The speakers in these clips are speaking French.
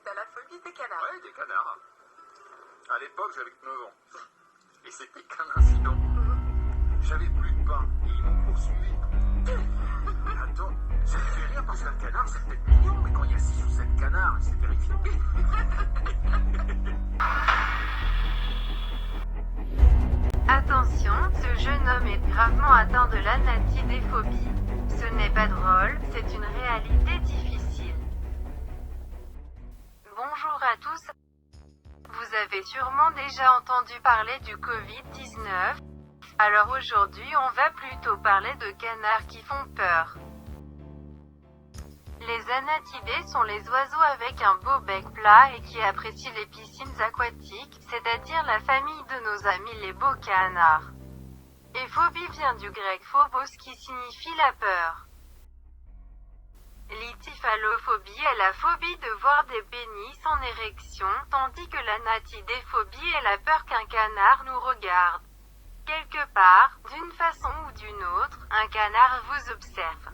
t'as la phobie des canards. Ouais, des canards. À l'époque, j'avais que 9 ans. Et c'était qu'un incident. J'avais plus de pain et ils m'ont poursuivi. Attends, ça me fait rire parce qu'un canard, c'est peut-être mignon, mais quand il y a 6 ou 7 canards, c'est terrifiant. Attention, ce jeune homme est gravement atteint de l'anatidéphobie. Ce n'est pas drôle, c'est une réalité difficile. Bonjour à tous. Vous avez sûrement déjà entendu parler du Covid-19. Alors aujourd'hui, on va plutôt parler de canards qui font peur. Les anatidés sont les oiseaux avec un beau bec plat et qui apprécient les piscines aquatiques, c'est-à-dire la famille de nos amis les beaux canards. Et phobie vient du grec phobos qui signifie la peur. L'ityphalophobie est la phobie de voir des pénis en érection, tandis que l'anatidéphobie est la peur qu'un canard nous regarde. Quelque part, d'une façon ou d'une autre, un canard vous observe.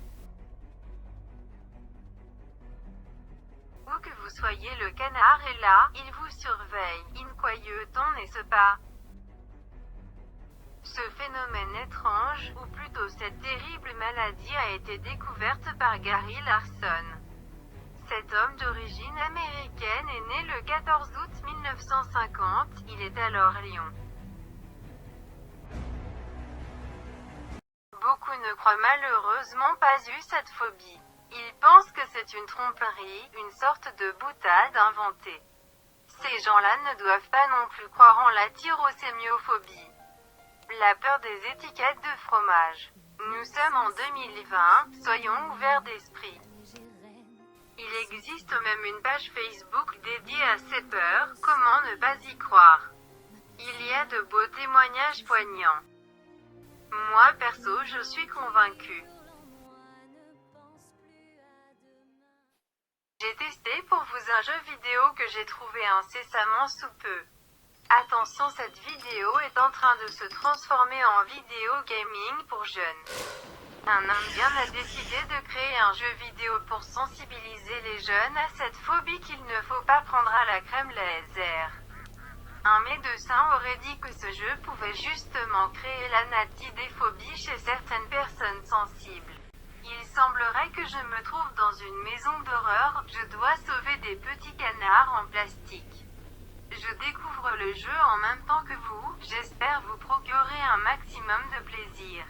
Où que vous soyez, le canard est là, il vous surveille. In croyait-on, n'est-ce pas? Ce phénomène étrange, ou plutôt cette terrible maladie a été découverte par Gary Larson. Cet homme d'origine américaine est né le 14 août 1950, il est alors à Lyon. Beaucoup ne croient malheureusement pas eu cette phobie. Ils pensent que c'est une tromperie, une sorte de boutade inventée. Ces gens-là ne doivent pas non plus croire en la tyrosémiophobie. La peur des étiquettes de fromage. Nous sommes en 2020, soyons ouverts d'esprit. Il existe même une page Facebook dédiée à ces peurs, comment ne pas y croire. Il y a de beaux témoignages poignants. Moi perso, je suis convaincue. J'ai testé pour vous un jeu vidéo que j'ai trouvé incessamment sous peu. Attention, cette vidéo est en train de se transformer en vidéo gaming pour jeunes. Un Indien a décidé de créer un jeu vidéo pour sensibiliser les jeunes à cette phobie qu'il ne faut pas prendre à la crème laser. Un médecin aurait dit que ce jeu pouvait justement créer l'anatidéphobie chez certaines personnes sensibles. Il semblerait que je me trouve dans une maison d'horreur, je dois sauver des petits canards en plastique. Je découvre le jeu en même temps que vous, j'espère vous procurer un maximum de plaisir.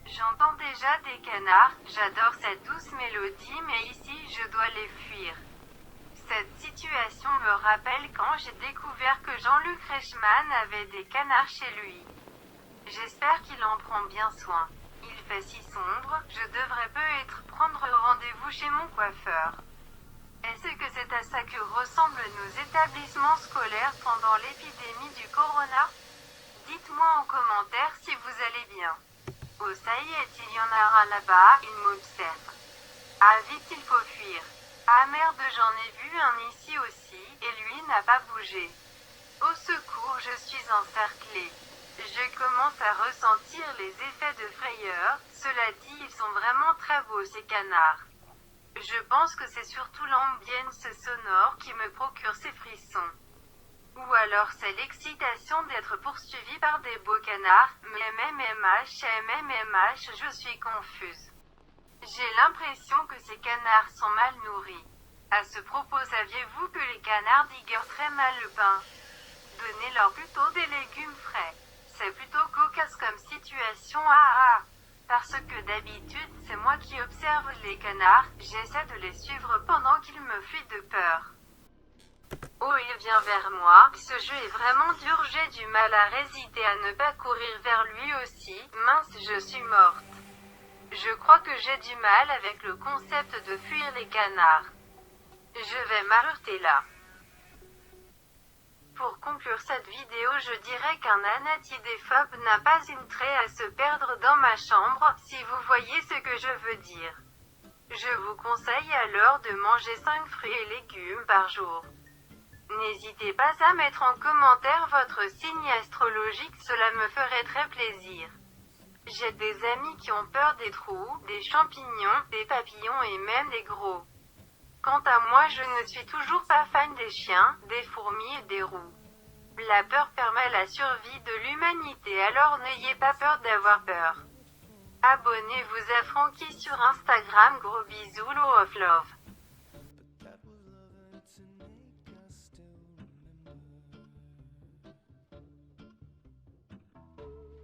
J'entends déjà des canards, j'adore cette douce mélodie mais ici je dois les fuir. Cette situation me rappelle quand j'ai découvert que Jean-Luc Reichmann avait des canards chez lui. J'espère qu'il en prend bien soin. Il fait si sombre, je devrais peut-être prendre rendez-vous chez mon coiffeur. Est-ce que c'est à ça que ressemblent nos établissements scolaires pendant l'épidémie du corona? Dites-moi en commentaire si vous allez bien. Oh ça y est, il y en a un là-bas, il m'observe. Ah vite, il faut fuir. Ah merde, j'en ai vu un ici aussi, et lui n'a pas bougé. Au secours, je suis encerclée. Je commence à ressentir les effets de frayeur, cela dit, ils sont vraiment très beaux ces canards. Je pense que c'est surtout l'ambiance sonore qui me procure ces frissons. Ou alors c'est l'excitation d'être poursuivi par des beaux canards, mais MMH, je suis confuse. J'ai l'impression que ces canards sont mal nourris. À ce propos, saviez-vous que les canards digèrent très mal le pain? Donnez-leur plutôt des légumes frais. C'est plutôt cocasse comme situation parce que d'habitude, c'est moi qui observe les canards, j'essaie de les suivre pendant qu'ils me fuient de peur. Oh, il vient vers moi, ce jeu est vraiment dur, j'ai du mal à résister à ne pas courir vers lui aussi, mince, je suis morte. Je crois que j'ai du mal avec le concept de fuir les canards. Je vais m'arrêter là. Pour conclure cette vidéo, je dirais qu'un anatidéphobe n'a pas une trait à se perdre dans ma chambre, si vous voyez ce que je veux dire. Je vous conseille alors de manger 5 fruits et légumes par jour. N'hésitez pas à mettre en commentaire votre signe astrologique, cela me ferait très plaisir. J'ai des amis qui ont peur des trous, des champignons, des papillons et même des gros Quant à moi, je ne suis toujours pas fan des chiens, des fourmis et des roux. La peur permet la survie de l'humanité, alors n'ayez pas peur d'avoir peur. Abonnez-vous à Francky sur Instagram, gros bisous, lot of love.